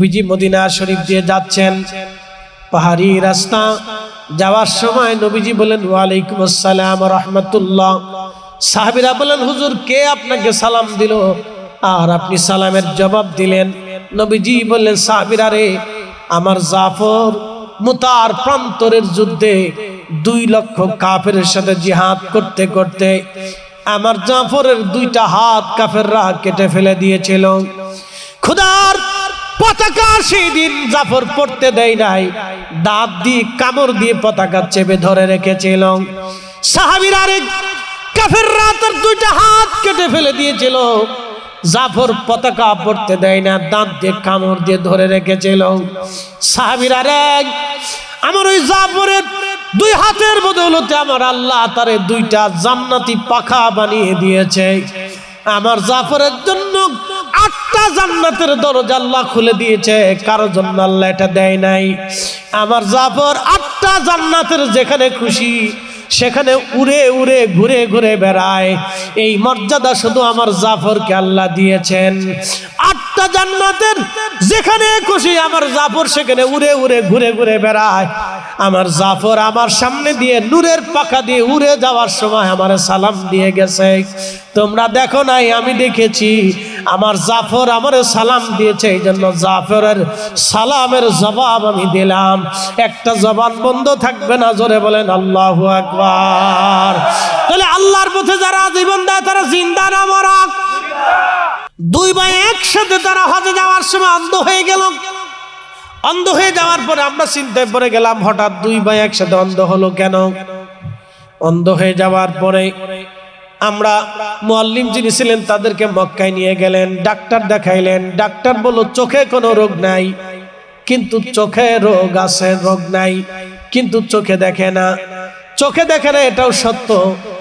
নবীজি মদিনা শরীফ দিয়ে যাচ্ছেন, পাহাড়ি রাস্তা। যাওয়ার সময় নবীজি বলেন ওয়ালাইকুম আসসালাম ওয়া রাহমাতুল্লাহ। সাহাবীরা বলেন হুজুর কে আপনাকে সালাম দিল আর আপনি সালামের জবাব দিলেন? নবীজি বললেন সাহাবীরা রে, আমার জাফর মুতার প্রান্তরের যুদ্ধে 2 লক্ষ কাফেরের সাথে জিহাদ করতে করতে আমার জাফরের 2টা হাত কাফেররা কেটে ফেলে দিয়েছিল। খোদার পতাকা সেই দিন জাফর পড়তে দেয় নাই, দাঁত দিয়ে কামড় দিয়ে পতাকা চেপে ধরে রেখেছিল। সাহাবীরা রে, কাফেররা তার 2টা হাত কেটে ফেলে দিয়েছিল, জাফর পতাকা পড়তে দেয় না, দাঁত দিয়ে কামড় দিয়ে ধরে রেখেছিল। সাহাবীরা রে, আমার ওই জাফরের 2 হাতের বদৌলতে আমার আল্লাহ তারে 2টা জান্নাতি পাখা বানিয়ে দিয়েছে। আমার জাফরের জন্য 8টা জান্নাতের দরজা আল্লাহ খুলে দিয়েছে, কারোর জন্য আল্লাহ এটা দেয় নাই। আমার জাফর 8টা জান্নাতের যেখানে খুশি সেখানে উড়ে উড়ে ঘুরে ঘুরে বেড়ায়। এই মর্যাদা শুধু আমার জাফরকে আল্লাহ দিয়েছেন। 8টা জান্নাতের যেখানে খুশি আমার জাফর সেখানে উড়ে উড়ে ঘুরে ঘুরে বেড়ায়। আমার জাফর আমার সামনে দিয়ে নূরের পাখা দিয়ে উড়ে যাওয়ার সময় আমার সালাম দিয়ে গেছে। তোমরা দেখো নাই, আমি দেখেছি। আমার জাফর আমার সালাম দিয়েছে, এই জন্য জাফরের সালামের জবাব আমি দিলাম। একটা জবান বন্ধ থাকবে না, জোরে বলেন আল্লাহু আকবার। তাহলে আল্লাহর পথে যারা জীবন দেয় তারা জিন্দা না মরা? 2 ভাই একসাথে তারা হজে যাওয়ার সময় অন্ধ হয়ে গেল। অন্ধ হয়ে যাওয়ার পরে আমরা চিন্তায় পড়ে গেলাম, হঠাৎ 2 ভাই একসাথে অন্ধ হলো কেন? অন্ধ হয়ে যাওয়ার পরে আমরা মুআল্লিম যিনি ছিলেন তাদেরকে মক্কায় নিয়ে গেলেন, ডাক্তার দেখাইলেন। ডাক্তার বলল চোখে কোনো রোগ নাই, কিন্তু চোখে রোগ আছে, রোগ নাই কিন্তু চোখে দেখে না। চোখে দেখে না এটাও সত্য,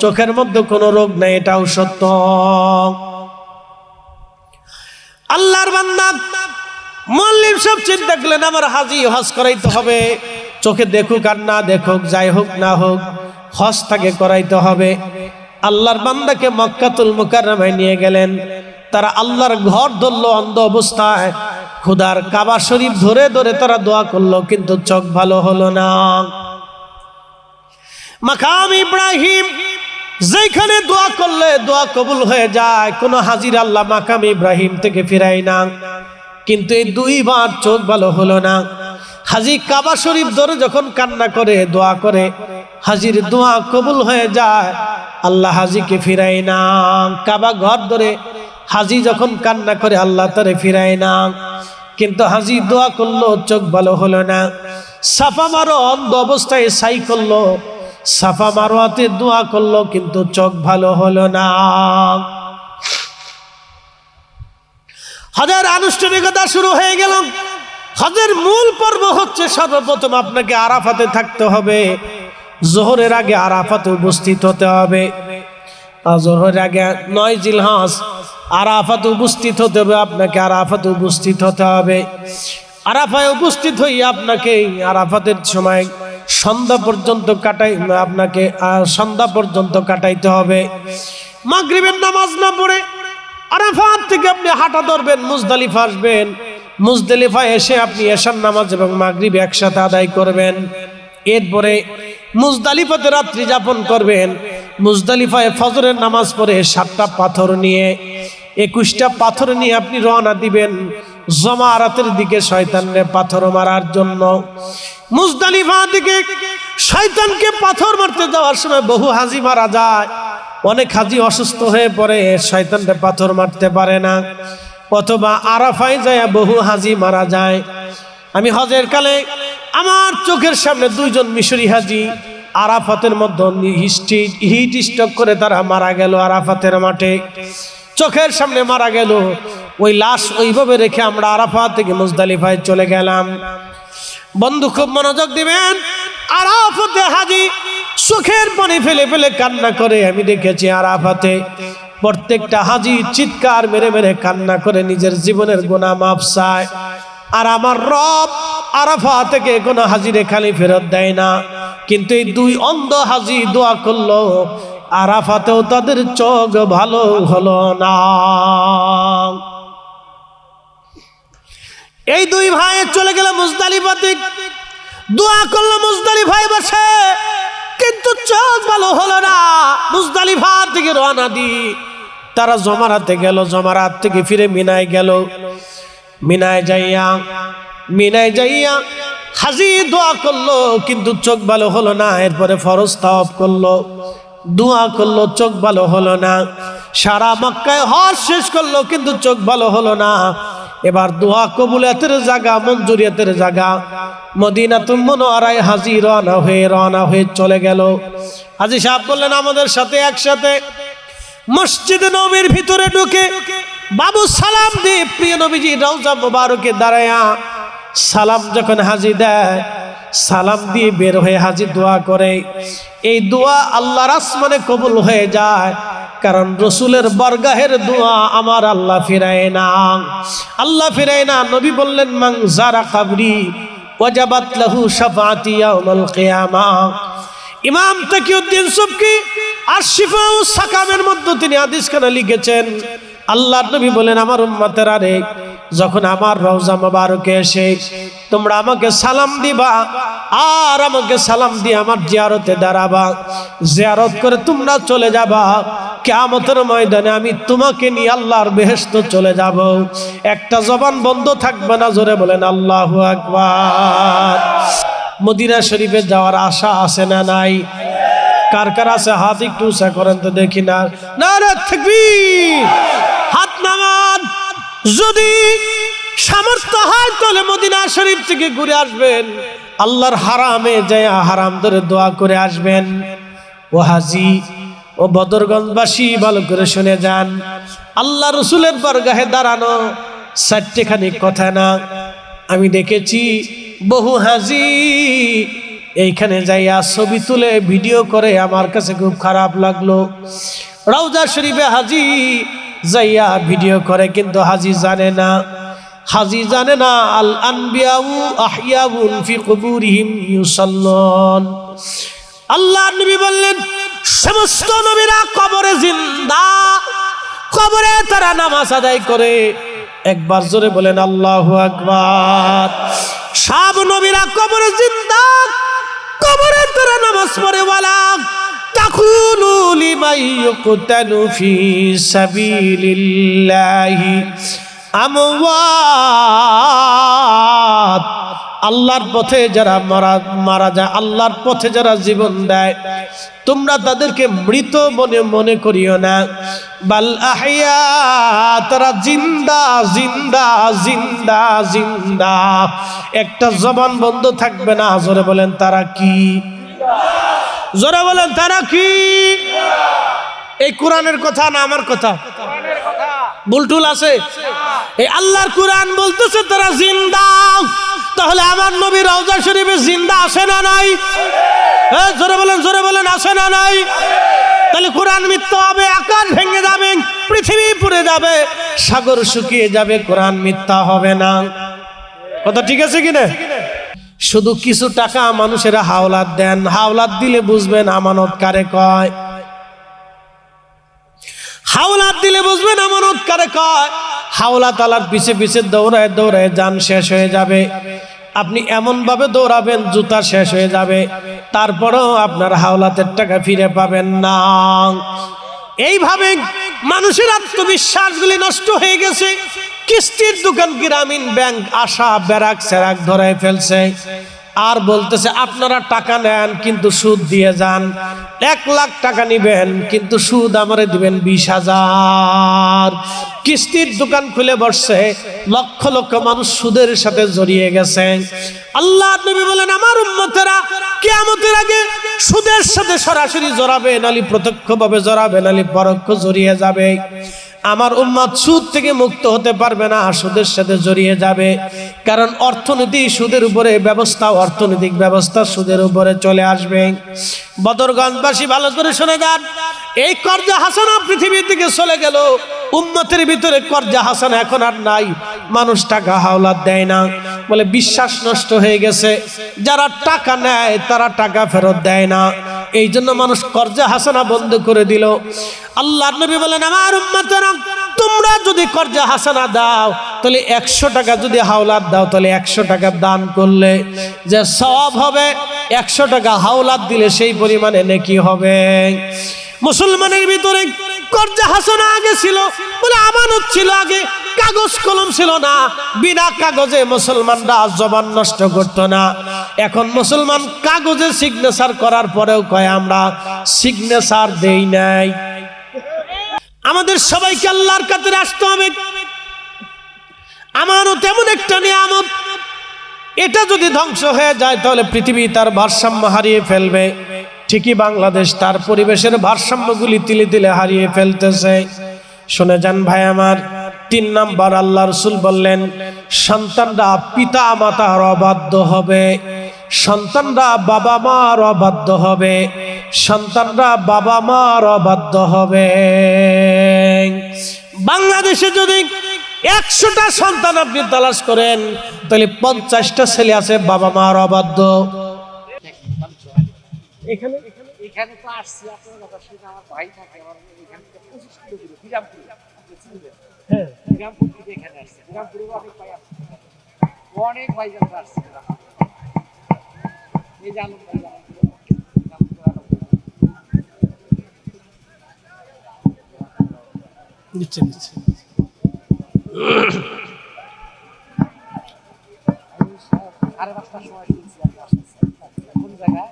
চোখের মধ্যে কোনো রোগ নাই এটাও সত্য। আল্লাহর বান্দা মুআল্লিম সব চিন্তা করলেন আমার হাজি হজ করাইতে হবে, চোখে দেখুক আর না দেখুক, যাই হোক না হোক হজ তাকে করাইতে হবে। আল্লাহর বান্দাকে মক্কাতুল মুকাররমায় নিয়ে গেলেন। তারা আল্লাহর ঘর ধরলো অন্ধ অবস্থায়, খুদার কাবা শরীফ ধরে ধরে তারা দোয়া করলো, কিন্তু চোখ ভালো হলো না। মাকাম ইব্রাহিম যেখানে দোয়া করলে দোয়া কবুল হয়ে যায়, কোন হাজির আল্লাহ মাকাম ইব্রাহিম থেকে ফিরায় না। কিন্তু এই 2 বার চোখ ভালো হলো না। হাজি কাবা শরীফ ধরে যখন কান্না করে দোয়া করে, হাজির দোয়া কবুল হয়ে যায়, আল্লাহ হাজিকে ফিরায় না। কাবা ঘর ধরে হাজি যখন কান্না করে আল্লাহ তারে ফিরায় না। কিন্তু হাজি দোয়া করলো, চোখ ভালো হলো না। সাফা মারোয়া অন্ধ অবস্থায় সাই করলো, সাফা মারোয়াতে দোয়া করলো, কিন্তু চোখ ভালো হলো না। হজের আনুষ্ঠানিকতা শুরু হয়ে গেল। হজের মূল পর্ব হচ্ছে সর্বপ্রথম আপনাকে আরাফাতে থাকতে হবে। জোহরের আগে আরাফাতে উপস্থিত হতে হবে। জোহরের আগে 9 জিলহজ আরাফাতে উপস্থিত হতে হবে। আপনাকে আরাফাতে উপস্থিত হতে হবে। আরাফায় উপস্থিত হয়ে আপনাকে আরাফাতের সময় সন্ধ্যা পর্যন্ত সন্ধ্যা পর্যন্ত কাটাইতে হবে। মাগরিবের নামাজ না পড়ে আরাফাত থেকে আপনি হাঁটা ধরবেন, মুজদালিফা আসবেন। মুজদালিফায় এসে আপনি এশার নামাজ এবং মাগরিব একসাথে আদায় করবেন। এরপরে মুজদালিফাতে রাত্রি যাপন করবেন। মুজদালিফায় ফজরের নামাজ পড়ে 7টা পাথর নিয়ে 21টা পাথর নিয়ে আপনি রওনা দিবেন জমারাতের দিকে, শয়তানকে পাথর মারার জন্য। মুজদালিফা থেকে শয়তানকে পাথর মারতে যাওয়ার সময় বহু হাজি মারা যায়। অনেক হাজি অসুস্থ হয়ে পড়ে, শয়তানকে পাথর মারতে পারে না। অথবা আরাফায় যায় বহু হাজি মারা যায়। আমি হজের কালে আমার চোখের সামনে 2 জন মিশরি হাজি আরাফাতের মধ্যে হিট স্ট্রোক করে তারা মারা গেল আরাফাতের মাঠে। চোখের সামনে মারা গেল। ওই লাশ ওইভাবে রেখে আমরা আরাফাত থেকে মুজদালিফায় চলে গেলাম। বন্ধু খুব মনোযোগ দিবেন। আরাফাতে হাজি চোখের পানি ফেলে ফেলে কান্না করে। আমি দেখেছি আরাফাতে প্রত্যেকটা হাজি চিৎকার মেরে মেরে কান্না করে নিজের জীবনের গুনাহ মাফ চায়। আর আমার রব আরাফা থেকে কোনো হাজিরে খালি ফেরত দেয় না। কিন্তু এই 2 অন্ধ হাজি দোয়া করলো, আরাফাতেও তাদের চোখ ভালো হলো না। এই দুই ভাই চলে গেল মুজদালিফাতে, দোয়া করলো মুজদালিফায় বসে, কিন্তু চোখ ভালো হলো না। মুজদালিফা থেকে রওনা দি তারা জমারাতে গেল, জমারাত থেকে ফিরে মিনায় গেল। মিনায় যাইয়া হাজি দোয়া করলো, কিন্তু চোখ ভালো হলো না। এরপরে ফরজ তাওয়াফ করলো, দোয়া করলো, চোখ ভালো হলো না। সারা মক্কায় হজ শেষ করলো, কিন্তু চোখ ভালো হলো না। এবার দোয়া কবুলিয়াতের জায়গা, মঞ্জুরিয়াতের জায়গা মদিনাতুল মুনাওয়ারায় হাজি রওনা হয়ে চলে গেল। হাজি সাহেব বললেন, আমাদের সাথে একসাথে মসজিদে নববীর ভিতরে ঢুকে বাবু সালাম দিয়ে প্রিয় নবীজি রওজা মুবারকে দাঁড়ায়া সালাম যখন হাজি দেয়, সালাম দিয়ে বের হয়ে হাজি দোয়া করে। এই দোয়া আল্লাহর আসমানে কবুল হয়ে যায়, কারণ রসুলের বরগাহের দোয়া আমার আল্লাহ ফিরায় না। নবী বললেন, মান যারা কবরি ওয়াজাবাত লাহু শাফাআতি ইয়াউমাল কিয়ামাহ। ইমাম তাকিউদ্দিন সুবকি আর শিফাউ সাকামের মধ্যে তিনি হাদিসখানা লিখেছেন। আল্লাহর নবী বলেন, আমার উম্মতেরা রে, যখন আমার রওজা মুবারকে এসে তোমরা আমাকে সালাম দিবা, আর আমাকে সালাম দিয়ে আমার জিয়ারতে দাঁড়াবা, জিয়ারত করে তোমরা চলে যাবা, কিয়ামতের ময়দানে আমি তোমাকে নিয়ে আল্লাহর বেহেশত চলে যাব। একটা জবান বন্ধ থাকবে না, জোরে বলেন আল্লাহু আকবার। মদিনা শরীফে যাওয়ার আশা আছে না নাই? কার কার আছে? হাত একটু উঁচা করেন তো দেখি না। নারে তাকবীর, হাত নামান। যদি সামর্থ্য হয় তাহলে মদিনা শরীফ থেকে ঘুরে আসবেন, আল্লাহর হারামে যায় হারাম ধরে দোয়া করে আসবেন। ও হাজি ও বদরগঞ্জবাসী, ভালো করে শুনে যান। আল্লাহ রসুলের বরগাহে দাঁড়ানো চারটেখানি কথা না। আমি দেখেছি বহু হাজি এইখানে যাইয়া ছবি তুলে ভিডিও করে, আমার কাছে খুব খারাপ লাগলো। রওজা শরীফে হাজি যাইয়া ভিডিও করে, কিন্তু হাজি জানে না আল আনবিয়াউ আহইয়াউন ফি কুবুরিহিম ইউসাল্লুন। আল্লাহর নবী বললেন, সমস্ত নবীরা কবরে জিন্দা, কবরে তারা নামাজ আদায় করে। একবার জোরে বলেন আল্লাহু আকবার। সব নবীরা কবরে জিন্দা, কবরে তারা নামাজ পড়ে। ওয়ালা তাকুলু লিমান ইউকতালু ফি সাবিলিল্লাহি আমওয়াত। আল্লাহর পথে যারা মারা যায়, আল্লাহর পথে যারা জীবন দেয়, তোমরা তাদেরকে মৃত মনে করিও না। বাল আহইয়া, তারা জিন্দা। একটা জবান বন্ধ থাকবে না। জোরে বলেন তারা কি? জোরে বলেন তারা কি? এই কোরআনের কথা না আমার কথা? বুলটুল আছে? এই আল্লাহর কোরআন বলতেছে তারা জিন্দা। তাহলে আমার নবী রওজা শরীফে জিন্দা আছে না নাই? জোরে বলেন আছে না নাই? তাহলে কোরআন মিথ্যা হবে, আকাশ ভেঙে যাবে, পৃথিবী পুড়ে যাবে, সাগর শুকিয়ে যাবে, কোরআন মিথ্যা হবে না। কথা ঠিক আছে কিনা? শুধু কিছু টাকা মানুষেরা হাওলাত দেন, হাওলাত দিলে বুঝবেন আমানত কারে কয়। হাওলাত দিলে বুঝবেন আমানত কারে কয়। হাওলাত আলার পিছে পিছে দৌড়ায় যান, শেষ হয়ে যাবে। আপনি এমন ভাবে দৌড়াবেন জুতা শেষ হয়ে যাবে, তারপরেও আপনার হাওলাতের টাকা ফিরে পাবেন না। এইভাবে মানুষের আত্মবিশ্বাসগুলি নষ্ট হয়ে গেছে। কিস্তির দোকান, গ্রামীণ ব্যাংক আশা ব্যারাক সেরাক ধরায় ফেলছে, আর বলতেছে আপনারা টাকা নেন কিন্তু সুদ দিয়ে যান। 1 লাখ টাকা নিবেন কিন্তু সুদ আমারে দিবেন 20,000। কিস্তির দোকান খুলে বসছে, লক্ষ লক্ষ মানুষ সুদের সাথে জড়িয়ে গেছে। আল্লাহ নবী বলেন, আমার উম্মতেরা কিয়ামতের আগে সুদের সাথে সরাসরি জড়াবে, নালি প্রত্যক্ষভাবে জড়াবে, নালি পরোক্ষ জড়িয়ে যাবে। আমার উম্মত সুদ থেকে মুক্ত হতে পারবে না, সুদের সাথে জড়িয়ে যাবে। কারণ অর্থনীতি সুদের উপরে ব্যবস্থা, অর্থনৈতিক ব্যবস্থা সুদের উপরে চলে আসবে। বদরগঞ্জবাসী ভালো করে শুনে যান, এই কর্জা হাসানা পৃথিবী থেকে চলে গেল। উম্মতের ভিতরে কর্জা হাসানা এখন আর নাই। মানুষ টাকা হাওলাত দেয় না বলে বিশ্বাস নষ্ট হয়ে গেছে। যারা টাকা নেয় তারা টাকা ফেরত দেয় না, এই জন্য মানুষ কর্জা হাসানা বন্ধ করে দিল। আল্লাহর নবী বলেন, আমার উম্মতেরা তোমরা যদি কর্জা হাসানা দাও তাহলে 100 টাকা যদি হাওলাত দাও তাহলে 100 টাকা দান করলে যে সওয়াব হবে 100 টাকা হাওলাত দিলে সেই পরিমাণে নেকি হবে। মুসলমানের ভিতরে কর্জা হাসানা আগে ছিল বলে আমানত ছিল, আগে কাগজ কলম ছিল না, বিনা কাগজে মুসলমানরা জবান নষ্ট করতো না। এখন মুসলমান কাগজে সিগনেচার করার পরেও কয় আমরা সিগনেচার দেই নাই। আমাদের সবাইকে আল্লাহর কাছে আসতে হবে। আমানত এমন একটা নিয়ামত, এটা যদি ধ্বংস হয়ে যায় তাহলে পৃথিবী তার ভারসাম্য হারিয়ে ফেলবে। ঠিকই বাংলাদেশ তার পরিবেশের ভারসাম্যগুলি তিলে তিলে হারিয়ে ফেলতেছে। শুনে যান ভাই আমার, 3 নাম্বার আল্লাহ রাসূল বললেন সন্তানরা পিতা মাতার অবাধ্য হবে, সন্তানরা বাবা মার অবাধ্য হবে, সন্তানরা বাবা মার অবাধ্য হবে। বাংলাদেশে যদি 100টা সন্তান আপনি তালাশ করেন তাহলে 50টা ছেলে আছে বাবা মার অবাধ্য। এখানে এখানে তো আসছি আপনার কথা শুনে আমার ভাই থাকে, আমার এখান থেকে 25 কিলো দূরে বিরামপুর, আপনি চিনবেন? হ্যাঁ, বিরামপুর থেকে এখানে আসছে। বিরামপুরে অনেক ভাই আসছে, অনেক ভাই যারা আসছে। এই যে আলম ভাই নিচে নিচে 5:30টার সময় শুনছি আপনি আসতেছেন কোন জায়গায়।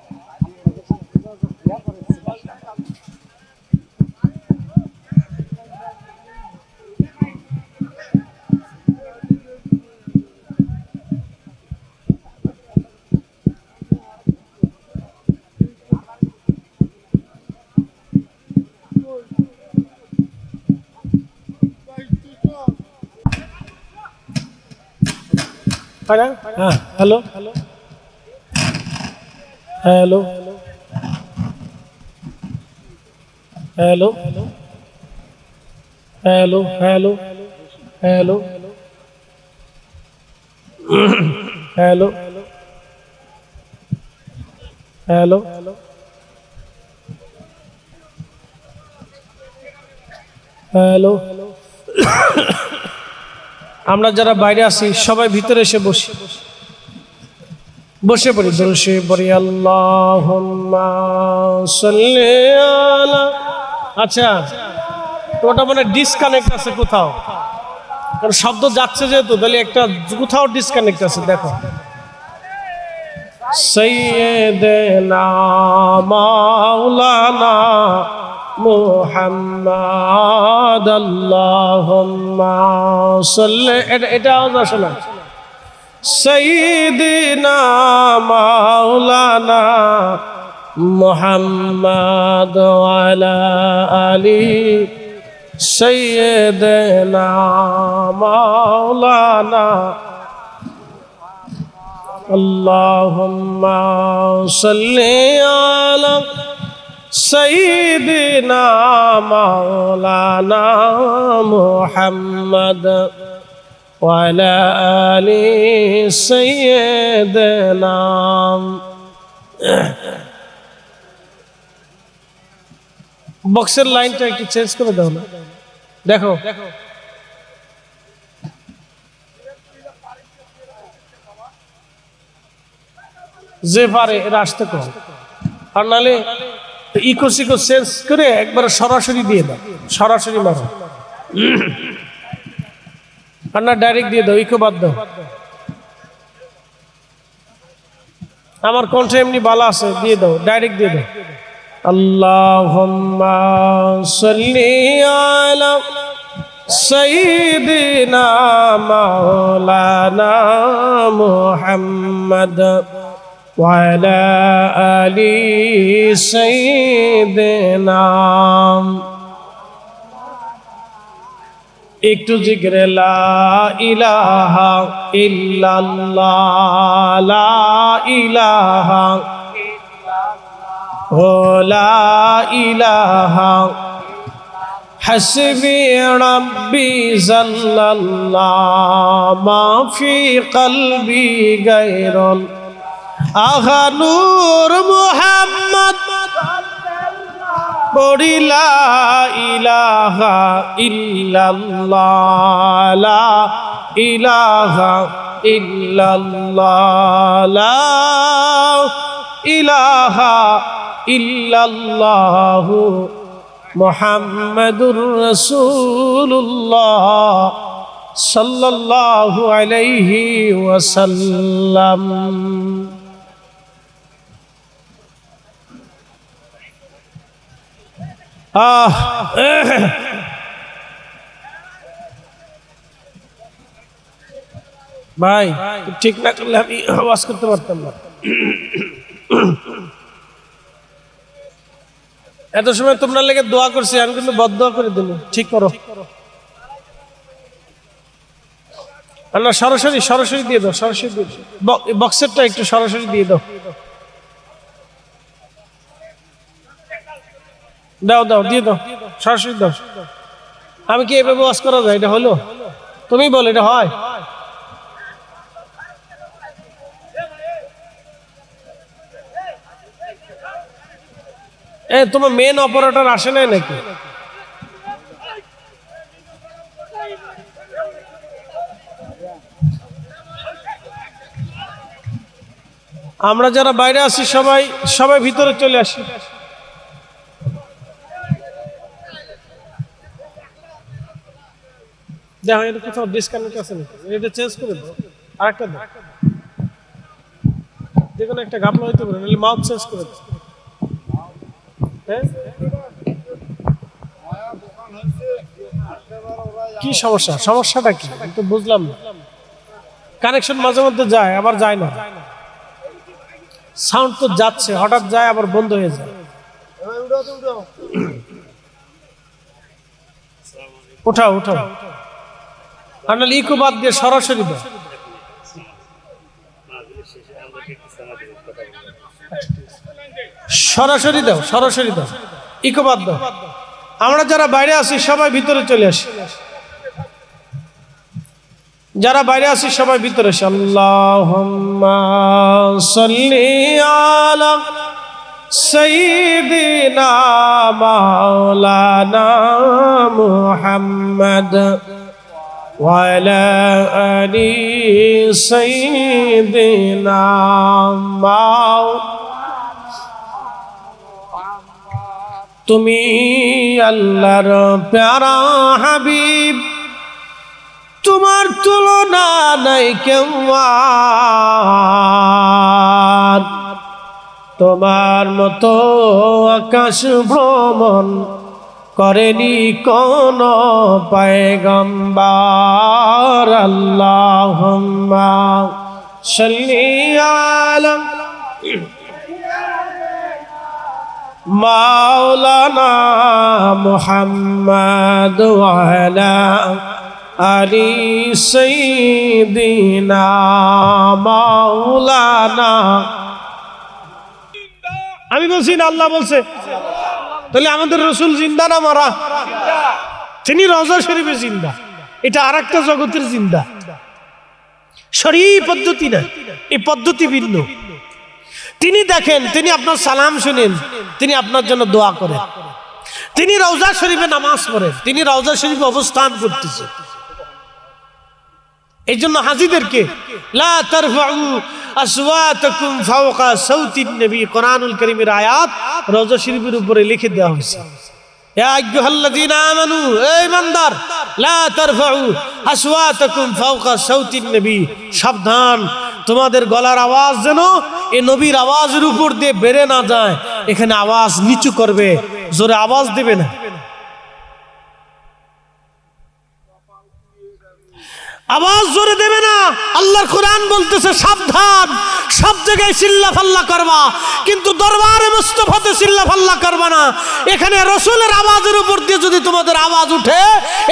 Hello hello hello hello hello hello hello hello hello hello. আমরা যারা বাইরে আছি সবাই ভিতরে এসে বসে পড়ি, বসে পড়ি আল্লাহুম্মা সাল্লি আলা। আচ্ছা, তো ওটা মানে ডিসকানেক্ট আছে কোথাও, কারণ শব্দ যাচ্ছে যেহেতু, তাহলে একটা কোথাও ডিসকানেক্ট আছে। দেখো, সাইয়্যিদনা মাওলানা মুহাম্মদ আল্লাহুম্মা সাল্লি, এটা আওয়াজ আসে না। সাইয়্যিদিনা মাওলানা মুহাম্মদ ওয়ালা আলি সাইয়্যিদিনা মাওলানা আল্লাহুম্মা সাল্লি আলা সাইয়্যিদিনা মাওলানা মুহাম্মদ ওয়ালা আলি সাইয়্যিদিনা। বক্সের লাইনটা একটু চেঞ্জ করে দাও না। দেখো যে পারে এরা আসতে কম, আর নাহলে ইকো সিকো চেঞ্জ করে একবার সরাসরি দিয়ে দাও, সরাসরি মারো, আর না ডাইরেক্ট দিয়ে দাও, ইকো বাদ দাও। আমার কণ্ঠে এমনি বালা আছে, দিয়ে দাও, ডাইরেক্ট দিয়ে দাও। আল্লাহুম্মা সাল্লি আলা সাইয়্যিদিনা মাওলানা মুহাম্মদ ওয়ালা আলি সাইয়্যিদিনা। একটু জিগরে লা ইলাহা ইল্লাল্লাহ, লা ইলাহা ও লা ইলাহা হাসবি রাব্বি জাল্লাল্লাহ মা ফি কলবি গায়রুল আহা নূর মুহাম্মদ পড়ি লা ইলাহা ইল্লাল্লাহ লা ইলাহা ইল্লাল্লাহ লা ইলাহা ইল্লাল্লাহ মুহাম্মাদুর রাসূলুল্লাহ সাল্লাল্লাহু আলাইহি ওয়াসাল্লাম। ভাই ঠিক না করলে আমি আওয়াজ করতে পারতাম না। এত সময় তোমরা লেগে দোয়া করছি, আমি কিন্তু বদদোয়া করে দিল। ঠিক করো আল্লাহ, সরাসরি সরাসরি দিয়ে দাও, সরাসরি দিয়ে দাও। বক্সেরটা একটু সরাসরি দিয়ে দাও, দাও দাও দিয়ে দাও, সরাসরি দাও। আমি কি এভাবে ওয়াজ করা যায়? এটা হলো? তুমি বল, এটা হয়? তোমার মেন অপারেটর আসে নাই নাকি? আমরা যারা বাইরে আছি সবাই সবাই ভিতরে চলে আসি। দেখো এটা কোথাও ডিসকানেক্ট আছে নাকি? এটা চেঞ্জ করে দাও, আরেকটা দাও, যেকোনো একটা ঘাপলা হইতে পারে, নাহলে মাউথ চেঞ্জ করে দাও। কি সমস্যা? সমস্যাটা কি তো বুঝলাম না। কানেকশন মাঝে মধ্যে যায় আবার যায় না, সাউন্ড তো যাচ্ছে, হঠাৎ যায় আবার বন্ধ হয়ে যায়। উঠাও উঠাও, আর নাহলে ইকো বাদ দিয়ে সরাসরি দাও। সরাসরি দাও, সরাসরি দাও, ইকো বাদ দাও। আমরা যারা বাইরে আছি সবাই ভিতরে চলে আসি, যারা বাইরে আছি সবাই ভিতরে আসি। আল্লাহুম্মা সাল্লি আলা সাইয়্যিদিনা মাওলানা মুহাম্মদ ওয়া আলা আলি সাইয়্যিদিনা তুমি আল্লাহর প্যারা হাবিব, তোমার তুলনা নাই কেউ, তোমার মতো আকাশ ভ্রমণ করেনি কোন পয়গম্বর। আল্লাহুম্মা সাল্লি আলা মাওলানা মুহাম্মদ ওয়া আলা আলি সাইয়্যিদিনা মাওলানা। আমি বলছি না, আল্লাহ বলছে। তাহলে আমাদের রাসূল জিন্দা না মারা? তিনি রওজা শরীফে জিন্দা, এটা আরেকটা জগতের জিন্দা। শরীফ পদ্ধতি না, এই পদ্ধতি ভিন্ন। তিনি দেখেন, তিনি আপনার সালাম শুনেন, তিনি আপনার জন্য দোয়া করেন, তিনি রওজা শরীফে নামাজ পড়েন, তিনি রওজা শরীফে অবস্থান করতেছেন। এই জন্য হাজীদেরকে লা তারফাউ আসওয়াতাকুম ফাওকা সাউতিন নবী, কোরআনুল কারীমের আয়াত রওজা শরীফের উপরে লিখে দেওয়া হয়েছে। ইয়া আইয়ুহাল্লাযীনা আমানু, এই ইমানদার, লা তারফাউ আসওয়াতাকুম ফাওকা সাউতিন নবী, সাবধান, তোমাদের গলার আওয়াজ যেন এই নবীর আওয়াজের উপর দিয়ে বেড়ে না যায়। এখানে আওয়াজ নিচু করবে, জোরে আওয়াজ দেবে না। আওয়াজ জোরে দেবে না। আল্লাহর কোরআন বলতেছে সাবধান, সব জায়গায় চিল্লাফাল্লা করবা, কিন্তু দরবারে মুস্তাফাতে চিল্লাফাল্লা করবা না। এখানে রাসূলের আওয়াজের উপর দিয়ে যদি তোমাদের আওয়াজ উঠে,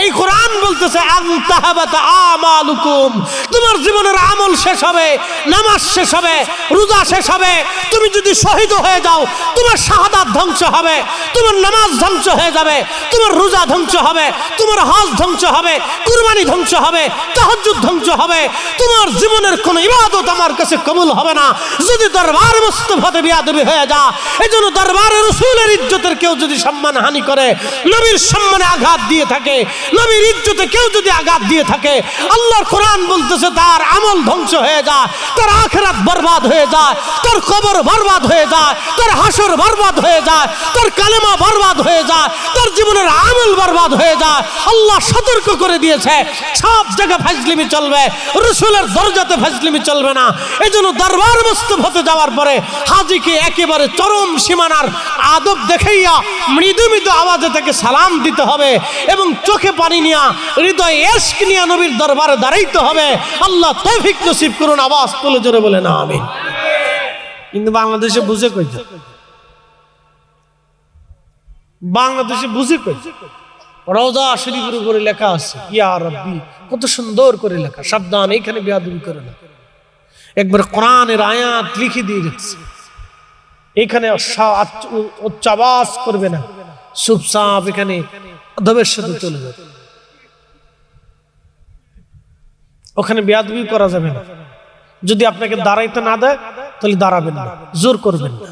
এই কোরআন বলতেছে আনতাহাবাত আমালুকুম, তোমার জীবনের আমল শেষ হবে, নামাজ শেষ হবে, রোজা শেষ হবে। তুমি যদি শহীদ হয়ে যাও, তোমার শাহাদাত ধ্বংস হবে, তোমার নামাজ ধ্বংস হয়ে যাবে, তোমার রোজা ধ্বংস হবে, তোমার হজ ধ্বংস হবে, কুরবানি ধ্বংস হবে, তাহাজ্জুদ ধ্বংস হবে, তোমার জীবনের কোন ইবাদত আমার কাছে কবুল হবে হবে না যদি দরবার মুস্তাফাতে বিয়াদবি হয়ে যায়। এজন্য দরবারে রাসূলের ইজ্জতের কেউ যদি সম্মান হানি করে, নবীর সম্মানে আঘাত দিয়ে থাকে, নবীর ইজ্জতে কেউ যদি আঘাত দিয়ে থাকে, আল্লাহর কোরআন বলতেছে তার আমল ধ্বংস হয়ে যায়, তার আখিরাত বরবাদ হয়ে যায়, তার কবর বরবাদ হয়ে যায়, তার হাসর বরবাদ হয়ে যায়, তার কালেমা বরবাদ হয়ে যায়, তার জীবনের আমল বরবাদ হয়ে যায়। আল্লাহ সতর্ক করে দিয়েছে সব জায়গায় ফাজলিমি চলবে, রাসূলের দরজাতে ফাজলিমি চলবে না। এজন্য দরবার মুস্তাফাতে যাওয়ার পরে হাজীকে একেবারে চরম সীমানার আদব দেখাইয়া মৃদু মৃদু আওয়াজে তাকে সালাম দিতে হবে এবং চোখে পানি নিয়া হৃদয়ে ইশক নিয়া নবীর দরবারে দাঁড়াইতে হবে। আল্লাহ তৌফিক নসিব করুন। আওয়াজ তুলে জোরে বলেন আমিন। কিন্তু বাংলাদেশে বুঝে কইছে, বাংলাদেশে বুঝে কইছে রওজা শরীফের উপরে লেখা আছে ইয়া রাব্বি, কত সুন্দর করে লেখা, সাবধান এখানে বেয়াদবি করে না। একবার কোরআনের আয়াত লিখে দিয়ে রেখেছে, এখানে উচ্চ আওয়াজ করবে না, চুপচাপ এখানে আদবের সাথে চলে যাবে। ওখানে বেয়াদবি করা যাবে না। যদি আপনাকে দাঁড়াইতে না দেয় তাহলে দাঁড়াবেন না, জোর করবেন না।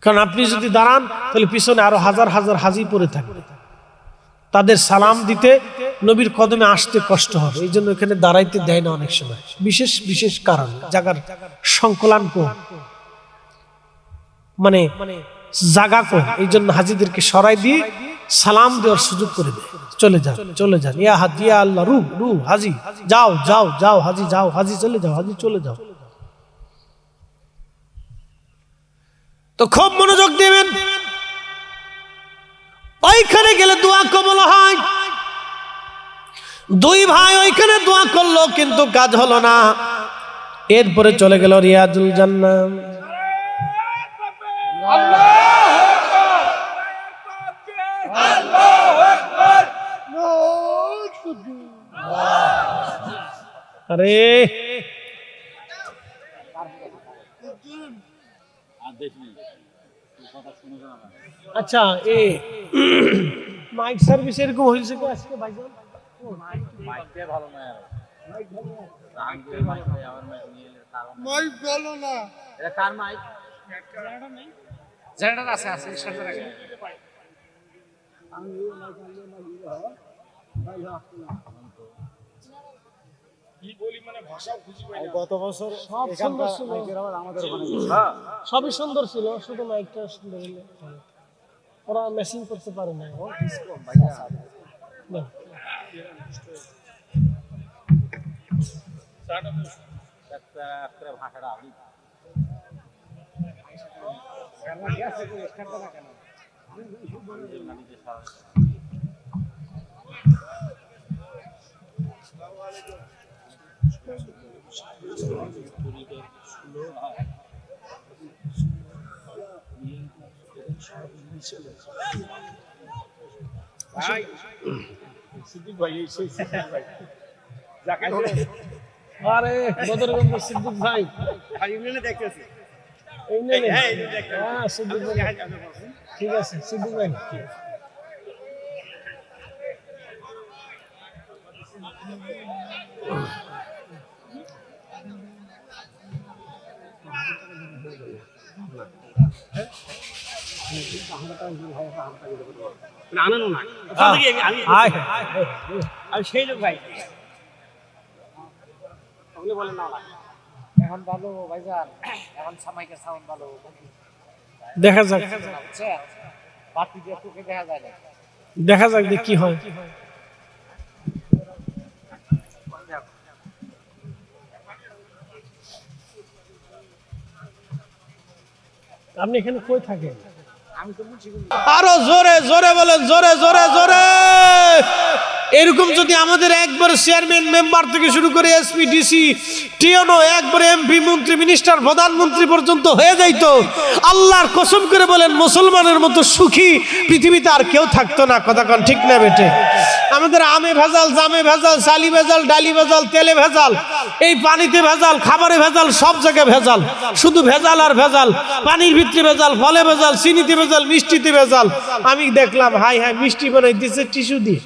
কারণ আপনি যদি দাঁড়ান তাহলে পিছনে আরো হাজার হাজার হাজি পড়ে থাকবে, তাদের সালাম দিতে নবীর কদমে আসতে কষ্ট হবে। এই জন্য এখানে দাঁড়াইতে দেয় না অনেক সময়, বিশেষ বিশেষ কারণ, জায়গার সংকলন কম, মানে জায়গা কম, এই জন্য হাজিদেরকে সরাই দিয়ে সালাম দেওয়ার সুযোগ করে দেয়। চলে যান, চলে যান, ইয়া হাজি, ইয়া আল্লাহ, রু রু হাজি, যাও যাও যাও হাজি, যাও হাজি, চলে যাও হাজি, চলে যাও। তো খুব মনোযোগ দিবেন, ওইখানে গেলে দোয়া কবুল হয়। দুই ভাই ওইখানে দোয়া করলো কিন্তু কাজ হলো না। এরপরে চলে গেল রিয়াজুল জান্নাহ। আরে আচ্ছা, এ মাইক সার্ভিস এরকম হয়েছে কি আজকে ভাইজান? মাইকটা ভালো না, মাইক ভালো না, এটা কার মাইক? জেনারেটর আছে, আছে সাথে রাখেন। কি বলি মানে ভাষা খুঁজে পাই না। গত বছর সব সুন্দর ছিল, আমাদের ওখানে সবই সুন্দর ছিল, শুধু মাইকটা সুন্দর হলো। ওরা মেশিং করতে পারে না। ভাষাটা আরে বদরগঞ্জ সিদ্দিক ভাই, দেখতেছি সিদ্দিক ভাই, ঠিক আছে সিদ্দিক ভাই। সেই লোক ভাই বলে না, এখন ভালো ভাইজান, এখন সামাইকের সাউন্ড ভালো, দেখা যাক, বাতি দিয়ে তোকে দেখা যায় না, দেখা যাক যে কি হয়। আপনি এখানে কই থাকেন? আরো জোরে জোরে বলেন, জোরে জোরে জোরে। এরকম যদি আমাদের একবার চেয়ারম্যান মেম্বার থেকে শুরু করে এসপি ডিসি টিওনো একবার এমপি মন্ত্রী মিনিস্টার প্রধানমন্ত্রী পর্যন্ত হয়ে যাইতো, আল্লাহর কসম করে বলেন মুসলমানের মতো সুখী পৃথিবীতে আর কেউ থাকতো না। কথা কন ঠিক না বেটে? আমাদের আমে ভেজাল, জামে ভেজাল, চালি ভেজাল, ডালি ভেজাল, তেলে ভেজাল, এই পানিতে ভেজাল, খাবারে ভেজাল, সব জায়গায় ভেজাল, শুধু ভেজাল আর ভেজাল। পানির ভিতরে ভেজাল, ফলে ভেজাল, চিনিতে ভেজাল, মিষ্টিতে ভেজাল। আমি দেখলাম হাই হাই মিষ্টি বানাই দিচ্ছে টিস্যু দিয়ে।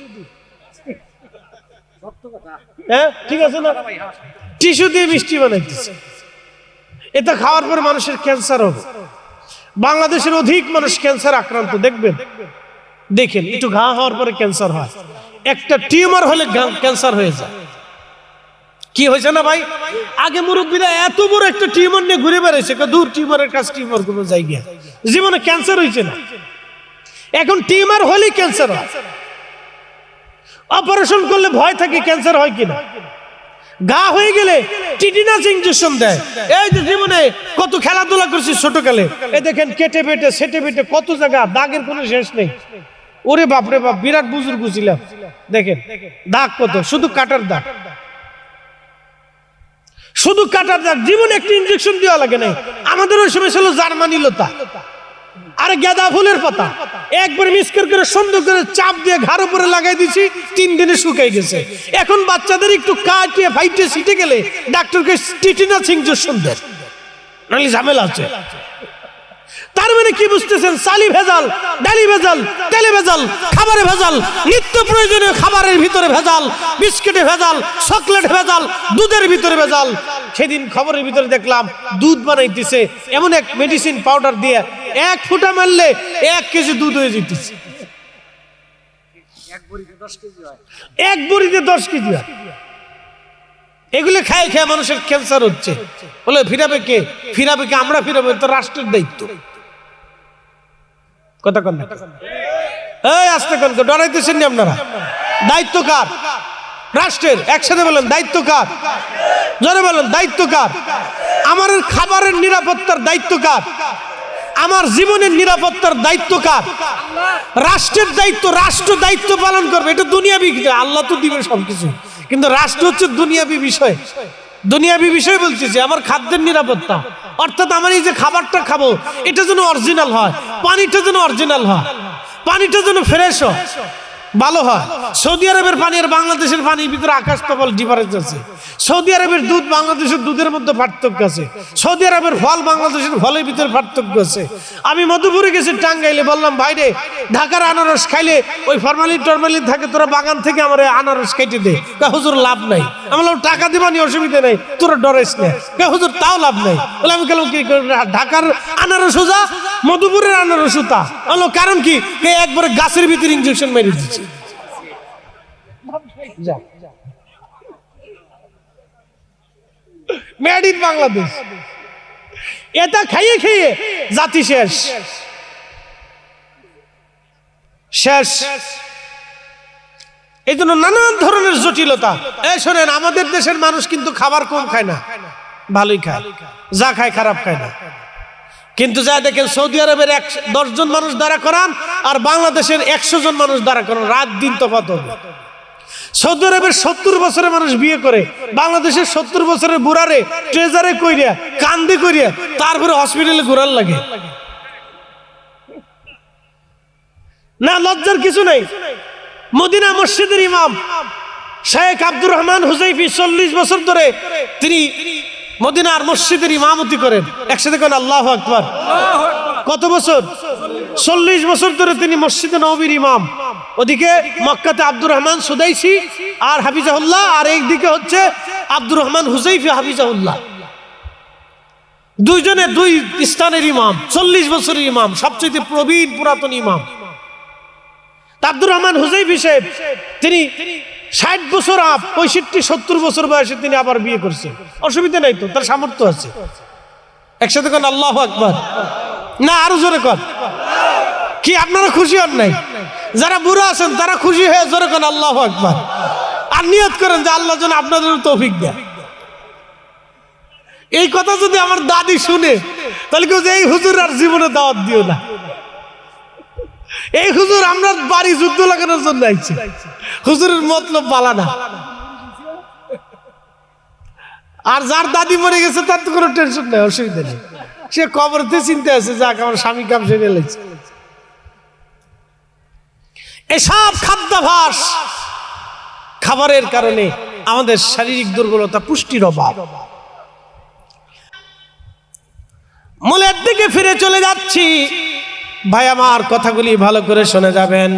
হ্যাঁ ঠিক আছে না? টিস্যু দিয়ে মিষ্টি বানাইতেছে। এটা খাওয়ার পরে মানুষের ক্যান্সার হবে। বাংলাদেশের অধিক মানুষ ক্যান্সার আক্রান্ত, দেখবেন, দেখেন একটু ঘা হওয়ার পরে ক্যান্সার হয়, একটা টিউমার হলে ক্যান্সার হয়ে যায়। কি হয়েছে না ভাই? আগে মুরব্বীরা এত বড় একটা টিউমার নিয়ে ঘুরে বেড়াইছে, দূর টিউমারের কাছে টিউমার কোনো জায়গা, জীবনে ক্যান্সার হয়েছে না। এখন টিউমার হলেই ক্যান্সার হয়, অপারেশন করলে ভয় থাকে ক্যান্সার হয় কিনা। গা হয়ে গেলে টিটিনাস ইনজেকশন দেয়। এই যে জীবনে কত খেলাধুলা করছি ছোটকালে, এই দেখেন কেটে বেটে সেটে বেটে কত জায়গা, দাগের কোনো শেষ নেই। ওরে বাপ রে বাপ, বিরাট বুজুর্গ ছিলাম, দেখেন দাগ কত, শুধু কাটার দাগ, শুধু কাটার দাগ, জীবনে একটা ইনজেকশন দেওয়া লাগে নাই। আমাদের ওই সময় ছিল জার্মানি লতা আরে গাঁদা ফুলের পাতা, একবার মিক্সচার করে সুন্দর করে চাপ দিয়ে ঘাড় উপরে লাগাই দিছি, 3 দিনে শুকাই গেছে। এখন বাচ্চাদের একটু কাটিয়ে ফাইটে ছিটে গেলে ডাক্তারকে টিটিনাস ইনজেকশন দেয়, নাহলে ঝামেলা আছে। তার মানে কি বুঝতেছেন? চালি ভেজাল, ডালি ভেজাল, তেলে ভেজাল, খাবারে ভেজাল, নিত্য প্রয়োজনীয় খাবারের ভিতরে ভেজাল, বিস্কিটে ভেজাল, চকলেট ভেজাল, দুধের ভিতরে ভেজাল। সেদিন খবরের ভিতরে দেখলাম দুধ বানাইতেছে এমন এক মেডিসিন পাউডার দিয়ে 1 ফুটা মারলে 1 কেজি দুধ হয়ে যেতেছে। 1 বড়িতে 10 কেজি হয়, 1 বড়িতে 10 কেজি হয়। এগুলো খাই খেয়ে মানুষের ক্যান্সার হচ্ছে। বলে ফিরাবে কে? ফিরাবে কে? আমরা ফিরাবো, তো রাষ্ট্রের দায়িত্ব। কথা কন না, এই আস্তে কন, ডরাইতেছেন না আপনারা? দায়িত্ব কার? রাষ্ট্রের। একসাথে বলেন দায়িত্ব কার? জোরে বলেন দায়িত্ব কার? আমার খাবারের নিরাপত্তার দায়িত্ব কার? আমার জীবনের নিরাপত্তার দায়িত্ব কার? রাষ্ট্রের দায়িত্ব। রাষ্ট্র দায়িত্ব পালন করবে, এটা দুনিয়াবি। আল্লাহ তো দিবে সবকিছু, কিন্তু রাষ্ট্র হচ্ছে দুনিয়াবি বিষয়। দুনিয়াবি বিষয় বলতেছি, আমার খাদ্যের নিরাপত্তা, অর্থাৎ আমার এই যে খাবারটা খাবো এটা যেন অরিজিনাল হয়, পানিটা যেন অরিজিনাল হয়, পানিটা যেন ফ্রেশ হয়, ভালো হয়। সৌদি আরবের পানি আর বাংলাদেশের পানির ভিতরে আকাশ পাতাল ডিফারেন্স আছে। সৌদি আরবের দুধ বাংলাদেশের দুধের মধ্যে পার্থক্য আছে। সৌদি আরবের ফল বাংলাদেশের ফলের ভিতরে পার্থক্য আছে। আমি মধুপুরে গেছি টাঙ্গাইলে, বললাম ভাইরে ঢাকার আনারস খাইলে ওই ফরমালিন টরমালিন থাকে, তোরা বাগান থেকে আমার আনারস কেটে দে। হুজুর লাভ নাই। আমি বললাম টাকা দিবানি, অসুবিধা নেই, তোরা ডরাইস না। হুজুর তাও লাভ নাই। বলে আমি গেলাম কি ঢাকার আনারস যা, মধুপুরের আনারস তা। বললো কারণ কি? একবারে গাছের ভিতরে ইনজেকশন মেরে দিচ্ছে। Made in Bangladesh. এটা খাইয়ে খেয়ে জাতি শেষ শেষ। এই জন্য নানান ধরনের জটিলতা। এই শোনেন, আমাদের দেশের মানুষ কিন্তু খাবার কম খায় না, ভালোই খায়, যা খায় খারাপ খায় না। কিন্তু যা দেখেন সৌদি আরবের 10 জন মানুষ দাঁড়া করান আর বাংলাদেশের 100 জন মানুষ দাঁড়া করান, রাত দিন তফাৎ হবে। সৌদি আরবের 70 বছরের মানুষ বিয়ে করে, বাংলাদেশের 70 বছরের বুড়ারে ট্রেজারে কইরা কান্দে কইরা তারপরে হসপিটালে ঘোরার লাগে না। লজ্জার কিছু নাই। মদিনা মসজিদের ইমাম শেখ আব্দুর রহমান হুজাইফি 40 বছর ধরে তিনি মদিনার মসজিদের ইমামতি করেন। একসাথে করেন আল্লাহু আকবার। কত বছর? 40 বছর ধরে তিনি মসজিদে নববীর ইমাম। ওদিকে মক্কাতে আব্দুর রহমান সুদাইসি আর হাফিজাহুল্লাহ, আর একদিকে হচ্ছে আব্দুর রহমান হুজাইফি হাফিজাহুল্লাহ। দুইজনে দুই স্থানের ইমাম, 40 বছরের ইমাম, সবচেয়ে প্রবীণ পুরাতন ইমাম। আব্দুর রহমান হুজাইফি সাহেব তিনি 60 বছর 65-70 বছর বয়সে তিনি আবার বিয়ে করছেন। অসুবিধা নাই তো, তার সামর্থ্য আছে। একসাথে কোন আল্লাহু আকবার। না আরো জোরে কর। কি আপনারা খুশি হন নাই? যারা বুড়া আছেন তারা খুশি হয়ে জোরে কোন আল্লাহু আকবার। আর নিয়ত করেন যে আল্লাহ যেন আপনাদের তৌফিক দেয়। এই কথা যদি আমার দাদি শুনে তাহলে কেউ যে এই হুজুর আর জীবনে দাওয়াত দিও না। এই হুজুর আমরা বাড়ি যুদ্ধ লাগানোর জন্য আইছি, হুজুরের মতলব বালা না। আর যার দাদি মরে গেছে তার তো কোনো টেনশন নেই, অসুবিধা নেই। সে কবরতে চিন্তা আছে, যাক আমার স্বামী কাম সেরে লেগেছে। এসব খাদ্যাভ্যাস, খাবারের কারণে আমাদের শারীরিক দুর্বলতা, পুষ্টির অভাব। মূলের দিকে ফিরে চলে যাচ্ছি। ভাই আমার কথাগুলি ভালো করে শুনে যাবেন।